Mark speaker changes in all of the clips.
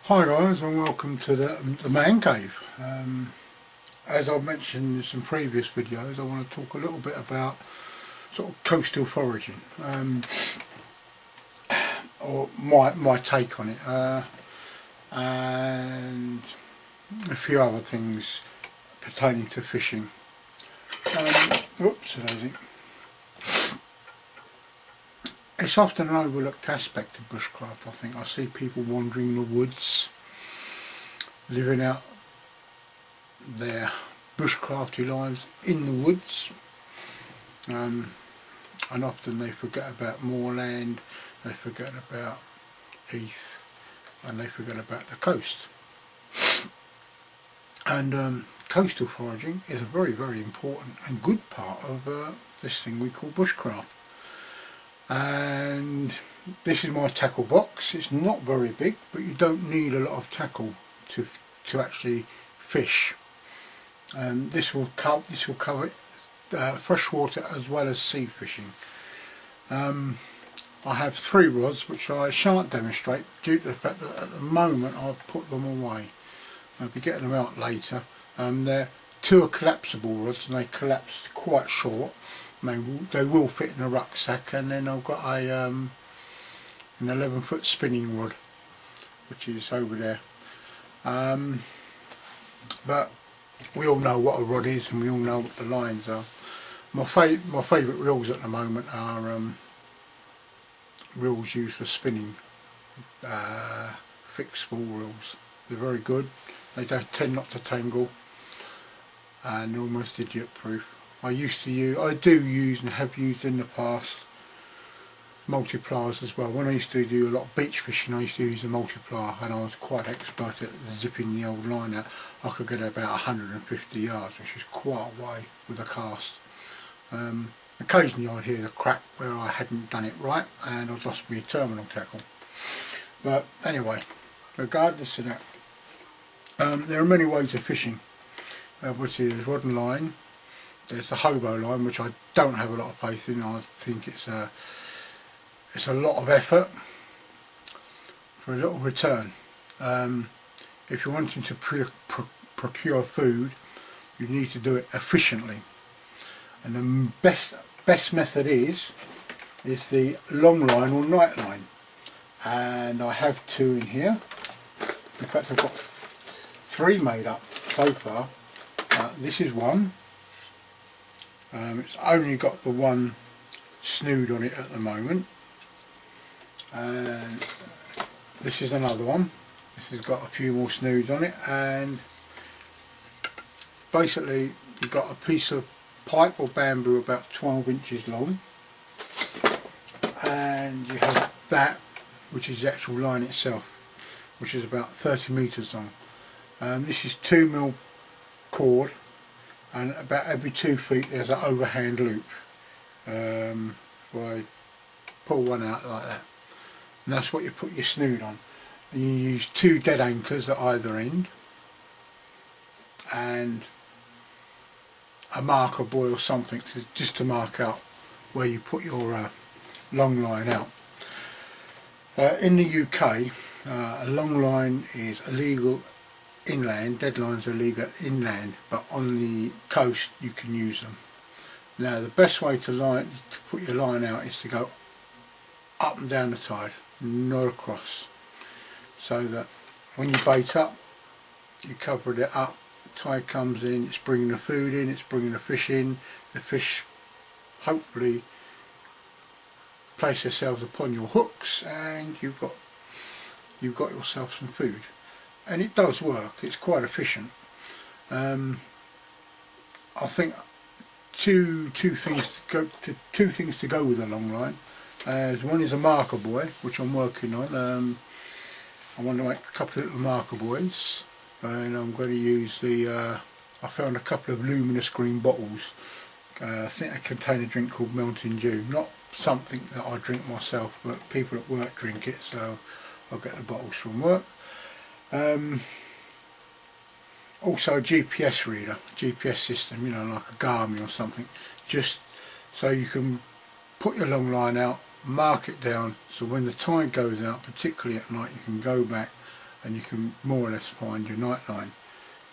Speaker 1: Hi guys, and welcome to the Man Cave. As I've mentioned in some previous videos, I want to talk a little bit about sort of coastal foraging, or my take on it, and a few other things pertaining to fishing. Oops, it's often an overlooked aspect of bushcraft. I think I see people wandering the woods, living out their bushcrafty lives in the woods, and often they forget about moorland, they forget about heath, and they forget about the coast. And coastal foraging is a very important and good part of this thing we call bushcraft. And this is my tackle box. It's not very big, but you don't need a lot of tackle to actually fish. And this will cover freshwater as well as sea fishing. I have 3 rods which I shan't demonstrate due to the fact that at the moment I've put them away. I'll be getting them out later. They're 2 collapsible rods, and they collapse quite short. They will fit in a rucksack, and then I've got an 11-foot spinning rod which is over there. But we all know what a rod is, and we all know what the lines are. My favourite reels at the moment are reels used for spinning, fixed spool reels. They're very good. They don't tend not to tangle, and they're almost idiot proof. I do use and have used in the past multipliers as well. When I used to do a lot of beach fishing, I used to use a multiplier, and I was quite expert at zipping the old line out. I could get about 150 yards, which is quite a way with a cast. Occasionally I'd hear the crack where I hadn't done it right, and I'd lost my terminal tackle. But anyway, regardless of that, there are many ways of fishing. Obviously there's rod and line, there's the hobo line, which I don't have a lot of faith in. I think it's a lot of effort for a little return. If you're wanting to procure food, you need to do it efficiently, and the best method is the long line or night line, and I have 2 in here. In fact, I've got 3 made up so far. This is one. It's only got the one snood on it at the moment, and this is another one. This has got a few more snoods on it, and basically you've got a piece of pipe or bamboo about 12 inches long, and you have that, which is the actual line itself, which is about 30 metres long. This is 2mm cord, and about every 2 feet there's an overhand loop. So I pull one out like that, and that's what you put your snood on. And you use 2 dead anchors at either end, and a marker buoy or something just to mark out where you put your long line out. In the UK, a long line is illegal inland, dead lines are illegal inland, but on the coast you can use them. Now the best way to put your line out is to go up and down the tide, not across, so that when you bait up, you cover it up, tide comes in, it's bringing the food in, it's bringing the fish in, the fish hopefully place themselves upon your hooks, and you've got yourself some food. And it does work, it's quite efficient. I think two things to go with a long line. One is a marker buoy, which I'm working on. I want to make a couple of little marker buoys, and I'm going to use I found a couple of luminous green bottles. I think they contain a drink called Mountain Dew. Not something that I drink myself, but people at work drink it, so I'll get the bottles from work. Also a GPS reader, GPS system, like a Garmin or something, just so you can put your long line out, mark it down, so when the tide goes out, particularly at night, you can go back and you can more or less find your night line.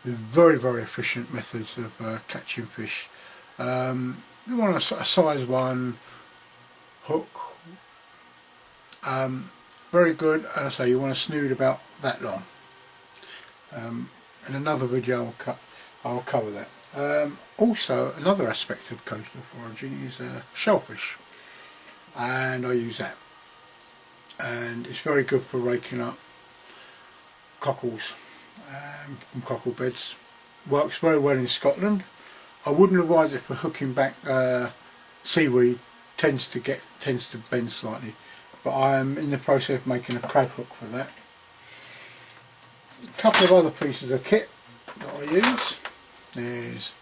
Speaker 1: There's very efficient methods of catching fish. You want a size 1 hook, very good, and I say you want a snood about that long. In another video I'll cover that. Also, another aspect of coastal foraging is shellfish, and I use that, and it's very good for raking up cockles from cockle beds. Works very well in Scotland. I wouldn't advise it for hooking back seaweed. Tends to bend slightly, but I am in the process of making a crab hook for that. A couple of other pieces of kit that I use. There's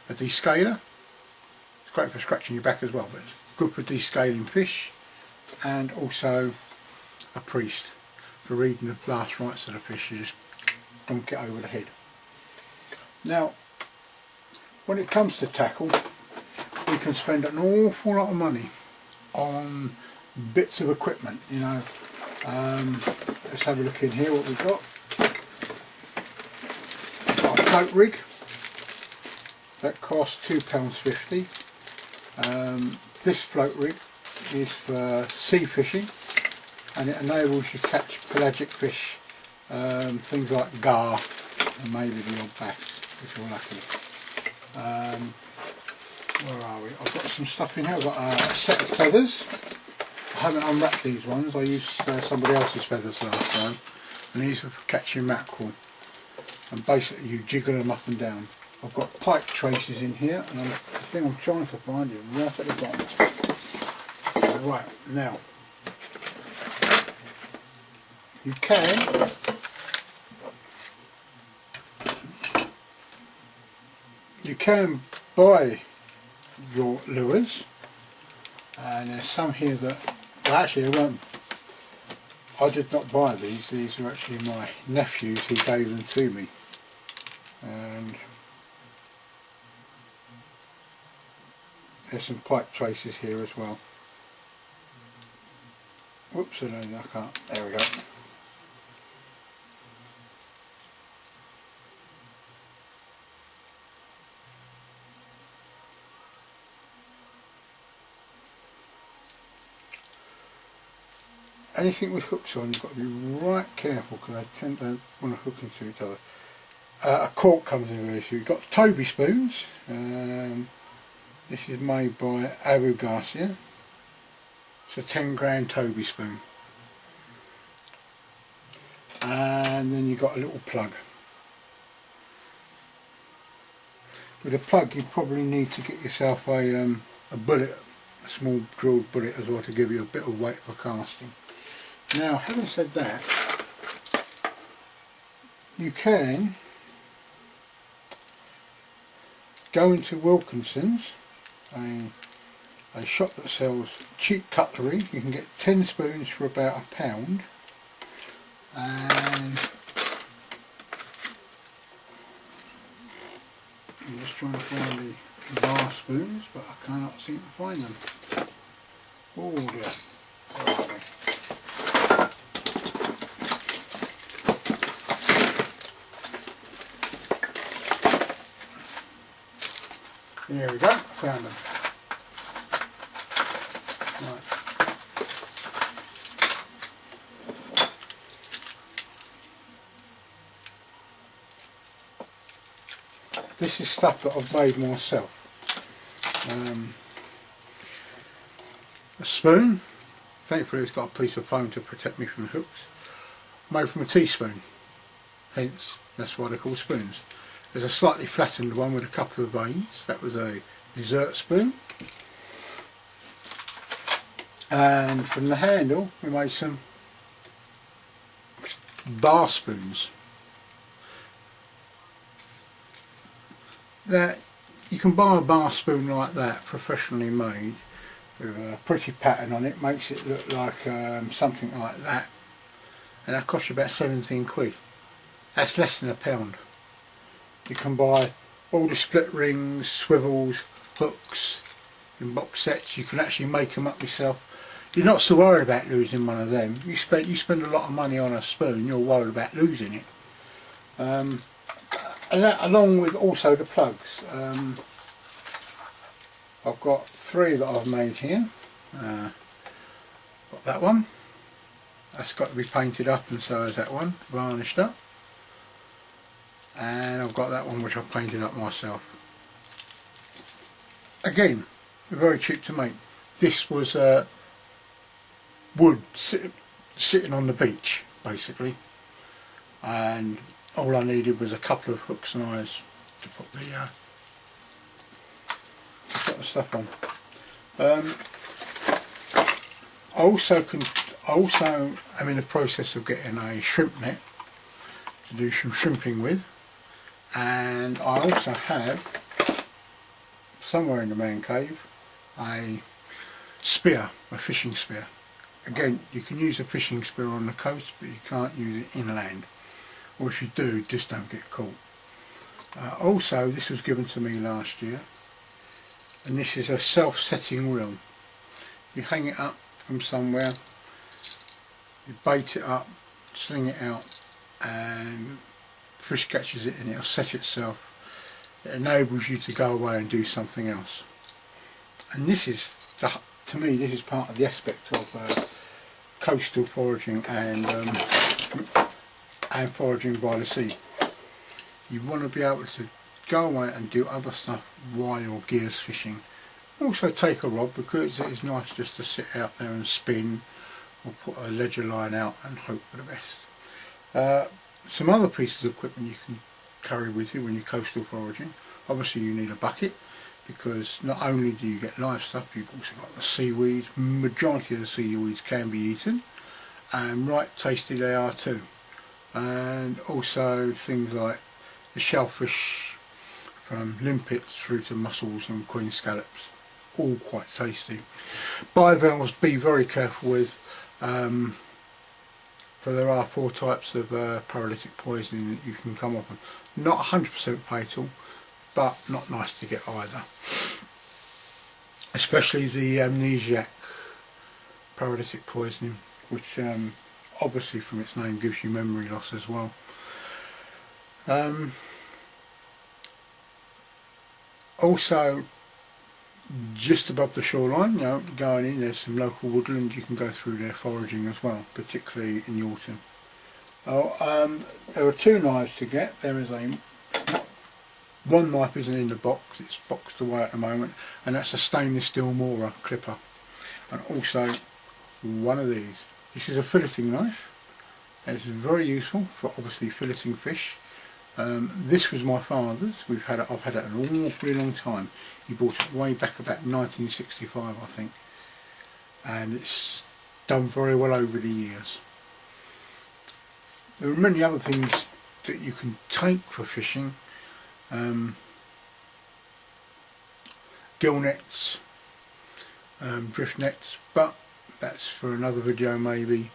Speaker 1: a descaler. It's great for scratching your back as well, but it's good for descaling fish, and also a priest for reading the last rites of the fish. You just dunk it over the head. Now, when it comes to tackle, we can spend an awful lot of money on bits of equipment, you know. Let's have a look in here what we've got. Our float rig, that costs £2.50. This float rig is for sea fishing, and it enables you to catch pelagic fish, things like gar and maybe the odd bass if you're lucky. Where are we? I've got some stuff in here. I've got a set of feathers. I haven't unwrapped these ones. I used somebody else's feathers last time, and these are for catching mackerel, and basically you jiggle them up and down. I've got pike traces in here, and the thing I'm trying to find is right at the bottom. Right, now you can buy your lures, and there's some here that, well, actually I did not buy these are actually my nephew's who gave them to me, and there's some pike traces here as well. Whoops, I can't, there we go. Anything with hooks on, you've got to be right careful, because they tend to want to hook into each other. A cork comes in very useful. You've got Toby spoons. This is made by Abu Garcia. It's a 10 grand Toby spoon. And then you've got a little plug. With a plug you probably need to get yourself a bullet, a small drilled bullet as well, to give you a bit of weight for casting. Now, having said that, you can go into Wilkinson's, a shop that sells cheap cutlery. You can get 10 spoons for about £1, and I'm just trying to find the bar spoons, but I cannot seem to find them. Oh dear, where are they? There we go, found them. Right. This is stuff that I've made myself. A spoon, thankfully it's got a piece of foam to protect me from hooks, made from a teaspoon, hence that's why they're called spoons. There's a slightly flattened one with a couple of veins, that was a dessert spoon. And from the handle we made some bar spoons. Now you can buy a bar spoon like that, professionally made, with a pretty pattern on it, makes it look like something like that, and that costs you about 17 quid. That's less than £1. You can buy all the split rings, swivels, hooks in box sets. You can actually make them up yourself. you're not so worried about losing one of them. You spend a lot of money on a spoon, you're worried about losing it. And that, along with also the plugs. I've got 3 that I've made here. Got that one. That's got to be painted up, and so is that one, varnished up. And I've got that one which I've painted up myself. Again, very cheap to make. This was wood sitting on the beach basically, and all I needed was a couple of hooks and eyes to put the stuff on. I also am in the process of getting a shrimp net to do some shrimping with, and I also have somewhere in the man cave a spear, a fishing spear. Again, you can use a fishing spear on the coast, but you can't use it inland, or if you do, just don't get caught. Also, this was given to me last year, and this is a self-setting reel. You hang it up from somewhere, you bait it up, sling it out, and fish catches it and it'll set itself. It enables you to go away and do something else. And this is, to me, this is part of the aspect of coastal foraging and foraging by the sea. You want to be able to go away and do other stuff while you're gears fishing. Also take a rod, because it is nice just to sit out there and spin, or put a ledger line out and hope for the best. Some other pieces of equipment you can carry with you when you're coastal foraging. Obviously you need a bucket, because not only do you get live stuff, you've also got the seaweed. Majority of the seaweeds can be eaten, and right tasty they are too. And also things like the shellfish, from limpets through to mussels and queen scallops, all quite tasty. Bivalves, be very careful with, for there are 4 types of paralytic poisoning that you can come up with. Not 100% fatal, but not nice to get either. Especially the amnesiac paralytic poisoning, which obviously from its name gives you memory loss as well. Also, just above the shoreline, you know, going in, there's some local woodland. You can go through there foraging as well, particularly in the autumn. There are 2 knives to get. There is one knife isn't in the box, it's boxed away at the moment, and that's a stainless steel Mora clipper. And also one of these. This is a filleting knife. It's very useful for obviously filleting fish. This was my father's. I've had it an awfully long time. He bought it way back about 1965, I think, and it's done very well over the years. There are many other things that you can take for fishing. Gill nets, drift nets, but that's for another video maybe.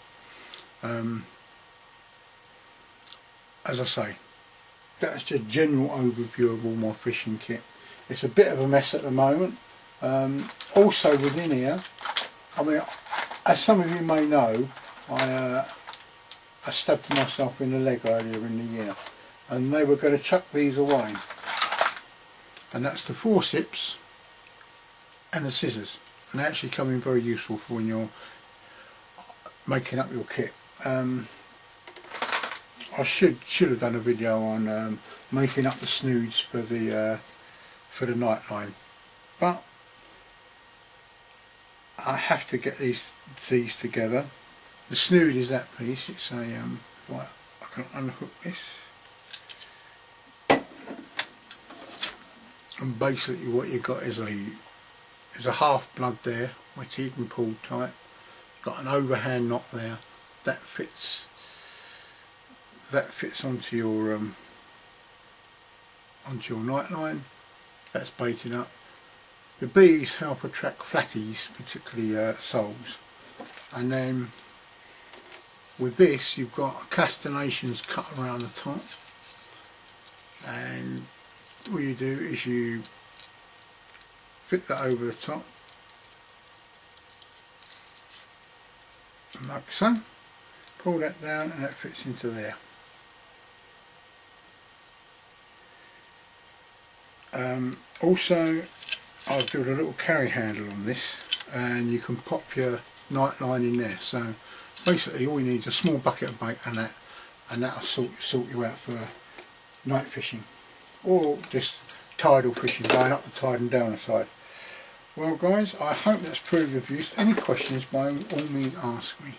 Speaker 1: As I say, that's just a general overview of all my fishing kit. It's a bit of a mess at the moment. Also within here, I mean, as some of you may know, I stabbed myself in the leg earlier in the year, and they were going to chuck these away. And that's the forceps and the scissors, and they actually come in very useful for when you're making up your kit. I should have done a video on making up the snoods for the nightline, but I have to get these together. The snood is that piece. It's a right, I can unhook this, and basically what you got is a half blood there, wetted and pulled tight. You've got an overhand knot there that fits onto your nightline. That's baited up. The bees help attract flatties, particularly soles. And then with this you've got castellations cut around the top, and what you do is you fit that over the top, like so. Pull that down and that fits into there. Also, I've built a little carry handle on this, and you can pop your night line in there. So basically all you need is a small bucket of bait and that'll sort you out for night fishing, or just tidal fishing, going up the tide and down the tide. Well guys, I hope that's proved of use. Any questions, by all means ask me.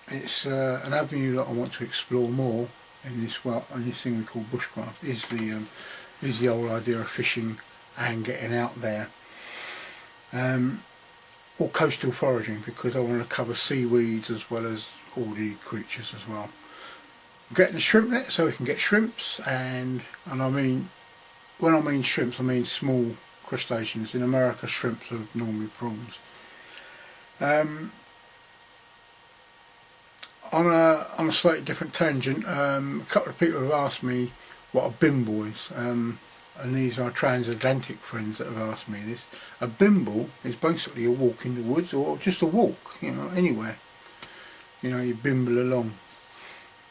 Speaker 1: It's an avenue that I want to explore more in this thing we call bushcraft. Is the whole idea of fishing and getting out there, or coastal foraging, because I want to cover seaweeds as well as all the creatures as well. I'm getting a shrimp net so we can get shrimps, and I mean, when I mean shrimps, I mean small crustaceans. In America, shrimps are normally prawns. On a slightly different tangent, a couple of people have asked me what a bimble is, and these are transatlantic friends that have asked me this. A bimble is basically a walk in the woods, or just a walk, you know, anywhere. You know, you bimble along.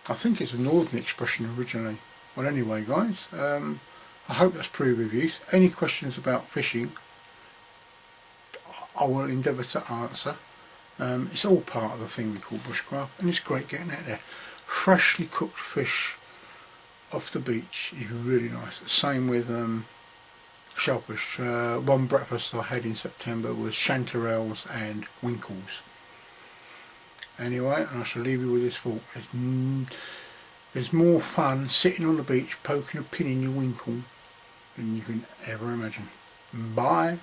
Speaker 1: I think it's a northern expression originally. Well, anyway, guys, I hope that's proved of use. Any questions about fishing, I will endeavour to answer. It's all part of the thing we call bushcraft, and it's great getting out there. Freshly cooked fish off the beach is really nice. Same with shellfish. One breakfast I had in September was chanterelles and winkles. Anyway, I shall leave you with this thought. There's more fun sitting on the beach poking a pin in your winkle than you can ever imagine. Bye.